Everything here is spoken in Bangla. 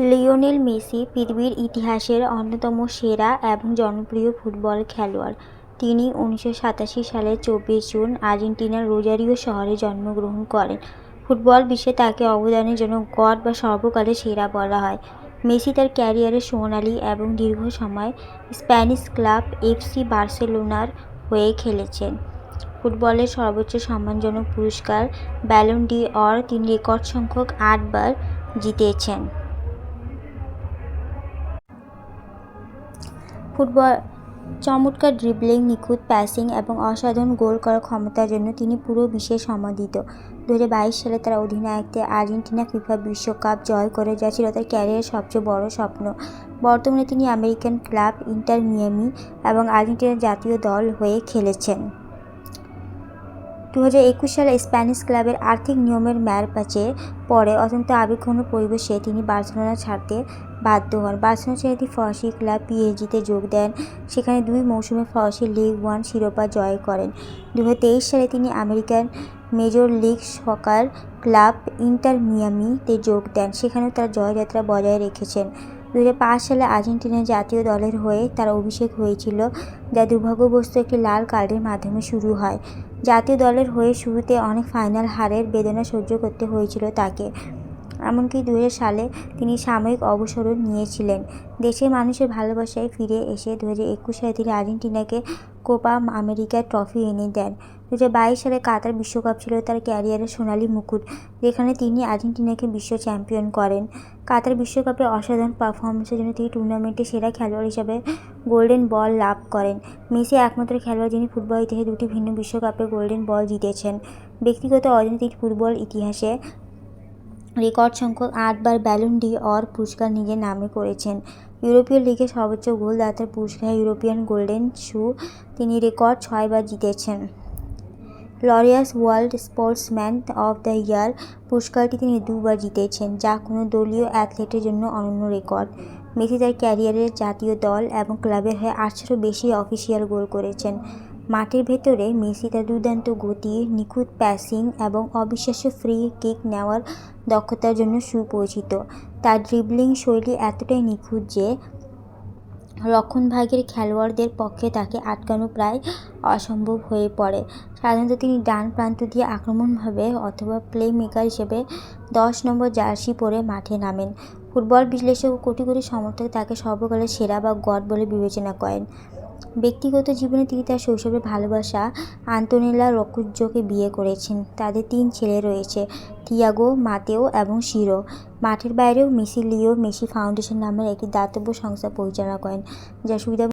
লিওনেল মেসি পৃথিবীর ইতিহাসের অন্যতম সেরা এবং জনপ্রিয় ফুটবল খেলোয়াড়। তিনি 1987 সালের 24 জুন আর্জেন্টিনার রোজারিও শহরে জন্মগ্রহণ করেন। ফুটবল বিশ্বে তাকে অবদানের জন্য গড বা সর্বকালের সেরা বলা হয়। মেসি তার ক্যারিয়ারে সোনালী এবং দীর্ঘ সময় স্প্যানিশ ক্লাব এফসি বার্সেলোনার হয়ে খেলেছেন। ফুটবলের সর্বোচ্চ সম্মানজনক পুরস্কার ব্যালন ডি অর তিনি রেকর্ড সংখ্যক 8 বার জিতেছেন। ফুটবল চমৎকার ড্রিবলিং, নিখুঁত প্যাসিং এবং অসাধারণ গোল করার ক্ষমতার জন্য তিনি পুরো বিশ্বে সমাদৃত। 2022 সালে তার অধিনায়কত্বে আর্জেন্টিনা ফিফা বিশ্বকাপ জয় করে, যা ছিল তার ক্যারিয়ারের সবচেয়ে বড় স্বপ্ন। বর্তমানে তিনি আমেরিকান ক্লাব ইন্টার মিয়ামি এবং আর্জেন্টিনার জাতীয় দল হয়ে খেলেছেন। 2021 সালে স্প্যানিশ ক্লাবের আর্থিক নিয়মের মেরপ্যাচে পরে অত্যন্ত আবেগঘন পরিবেশে তিনি বার্সেলোনা ছাড়তে বাধ্য হন। বার্সেলোনা ছেড়ে তিনি ফরাসি ক্লাব পিএসজিতে যোগ দেন, সেখানে 2 মৌসুমে ফরাসি লিগ 1 শিরোপা জয় করেন। 2023 সালে তিনি American major league soccer club inter মিয়ামিতে যোগ দেন, সেখানেও তার জয়যাত্রা বজায় রেখেছেন। 2005 সালে আর্জেন্টিনার জাতীয় দলের হয়ে তার অভিষেক হয়েছিল, যা দুর্ভাগ্যবশত একটি লাল কার্ডের মাধ্যমে শুরু হয়। জাতীয় দলের হয়ে শুরুতে অনেক ফাইনাল হারের বেদনা সহ্য করতে হয়েছিল তাকে। এমনকি 2000 সালে তিনি সাময়িক অবসরও নিয়েছিলেন। দেশের মানুষের ভালোবাসায় ফিরে এসে 2021 সালে তিনি আর্জেন্টিনাকে কোপা আমেরিকার ট্রফি এনে দেন। 2022 সালে কাতার বিশ্বকাপ ছিল তার ক্যারিয়ারের সোনালী মুকুট, যেখানে তিনি আর্জেন্টিনাকে বিশ্ব চ্যাম্পিয়ন করেন। কাতার বিশ্বকাপে অসাধারণ পারফরমেন্সের জন্য তিনি টুর্নামেন্টে সেরা খেলোয়াড় হিসেবে গোল্ডেন বল লাভ করেন। মেসি একমাত্র খেলোয়াড় যিনি ফুটবল ইতিহাসে 2টি ভিন্ন বিশ্বকাপে গোল্ডেন বল জিতেছেন। ব্যক্তিগত অর্জনে তিনি ফুটবল ইতিহাসে রেকর্ড সংখ্যক 8 বার ব্যালন ডি অর পুরস্কার নিজের নামে করেছেন। ইউরোপীয় লিগে সর্বোচ্চ গোলদাতার পুরস্কার ইউরোপিয়ান গোল্ডেন শু তিনি রেকর্ড 6 বার জিতেছেন। Laureus world sportsman of the year পুরস্কারটি তিনি 2 বার জিতেছেন, যা কোনো দলীয় অ্যাথলেটের জন্য অনন্য রেকর্ড। মেসি তার ক্যারিয়ারে জাতীয় দল এবং ক্লাবের হয়ে 800 বেশি অফিসিয়াল গোল করেছেন। মাঠের ভেতরে মেসি তার দুর্দান্ত গতি, নিখুঁত প্যাসিং এবং অবিশ্বাস্য ফ্রি কিক নেওয়ার দক্ষতার জন্য সুপরিচিত। তার ড্রিবলিং শৈলী এতটাই নিখুঁত যে রক্ষণভাগের খেলোয়াড়দের পক্ষে তাকে আটকানো প্রায় অসম্ভব হয়ে পড়ে। সাধারণত তিনি ডান প্রান্ত দিয়ে আক্রমণভাবে অথবা প্লে মেকার হিসেবে 10 নম্বর জার্সি পরে মাঠে নামেন। ফুটবল বিশ্লেষক ও কোটি কোটি সমর্থক তাকে সর্বকালের সেরা বা গড বলে বিবেচনা করেন। ব্যক্তিগত জীবনে তিনি তার শৈশবের ভালোবাসা আন্তোনেলা রকুজ্জোকে বিয়ে করেছেন। তাদের 3 ছেলে রয়েছে, থিয়াগো, মাতেও এবং সিরো। মাঠের বাইরেও মেসি লিও মেসি ফাউন্ডেশন নামের একটি দাতব্য সংস্থা পরিচালনা করেন, যা সুবিধা